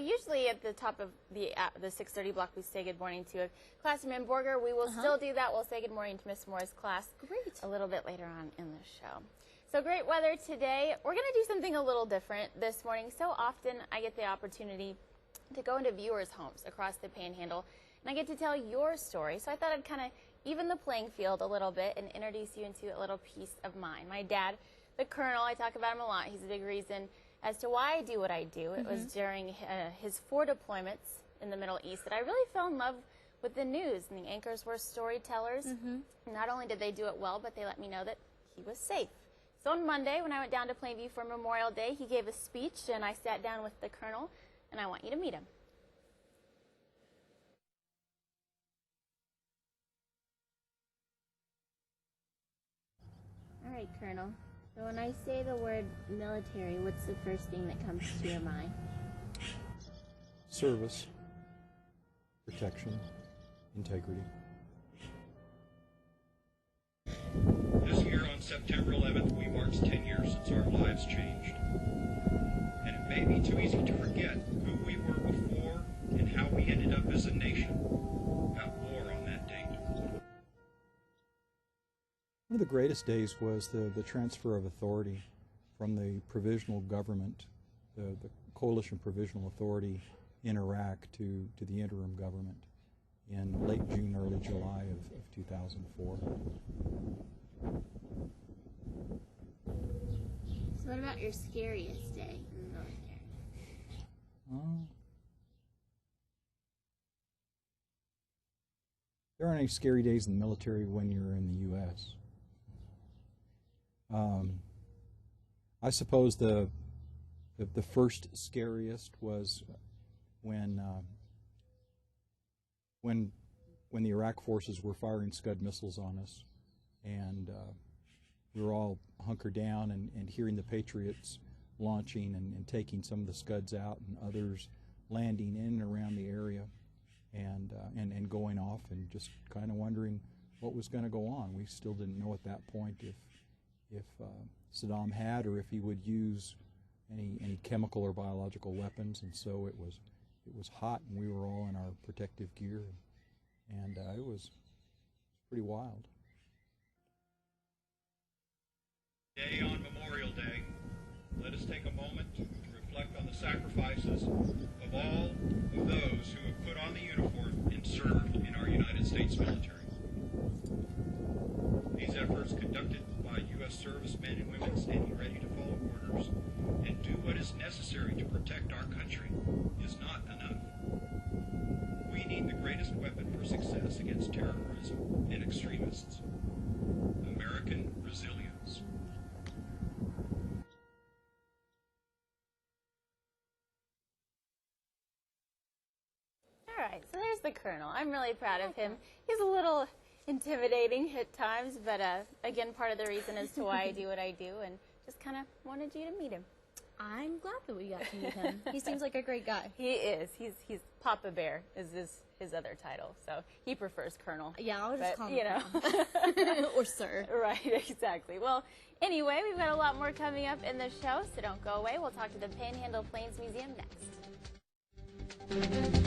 Well, usually at the top of the 6:30 block, we say good morning to a classroom in Borger. We will still do that. We'll say good morning to Miss Moore's class a little bit later on in the show. So great weather today. We're going to do something a little different this morning. So often I get the opportunity to go into viewers' homes across the Panhandle, and I get to tell your story. So I thought I'd kind of even the playing field a little bit and introduce you into a little piece of mine. My dad, the Colonel, I talk about him a lot. He's a big reason as to why I do what I do. It was during his 4 deployments in the Middle East that I really fell in love with the news, and the anchors were storytellers. Not only did they do it well, but they let me know that he was safe. So on Monday, when I went down to Plainview for Memorial Day, he gave a speech, and I sat down with the Colonel, and I want you to meet him. All right, Colonel. So when I say the word military, what's the first thing that comes to your mind? Service, protection, integrity. This year on September 11th, we marked 10 years since our lives changed. And it may be too easy to forget who we were before and how we ended up as a nation at war on that date. One of the greatest days was the transfer of authority from the provisional government, the coalition provisional authority in Iraq to the interim government in late June, early July of 2004. So what about your scariest day in the military? There aren't any scary days in the military when you're in the U.S. I suppose the first scariest was when the Iraq forces were firing Scud missiles on us, and we were all hunkered down and hearing the Patriots launching and taking some of the Scuds out and others landing in and around the area and going off, and just kind of wondering what was going to go on. We still didn't know at that point if Saddam had, or if he would use any chemical or biological weapons. And so it was hot, and we were all in our protective gear, and it was pretty wild. Today on Memorial Day, let us take a moment to reflect on the sacrifices of all of those who have put on the uniform and served in our United States military. These efforts, conducted by U.S. servicemen and women standing ready to follow orders and do what is necessary to protect our country, is not enough. We need the greatest weapon for success against terrorism and extremists: American resilience. All right, so there's the Colonel. I'm really proud of him. He's a little intimidating at times, but again, part of the reason as to why I do what I do, and just kind of wanted you to meet him. I'm glad that we got to meet him. He seems like a great guy. He is. He's Papa Bear is his other title, so he prefers Colonel. Yeah, I'll just call him, you know, or Sir. Right, exactly. Well, anyway, we've got a lot more coming up in the show, so don't go away. We'll talk to the Panhandle Plains Museum next.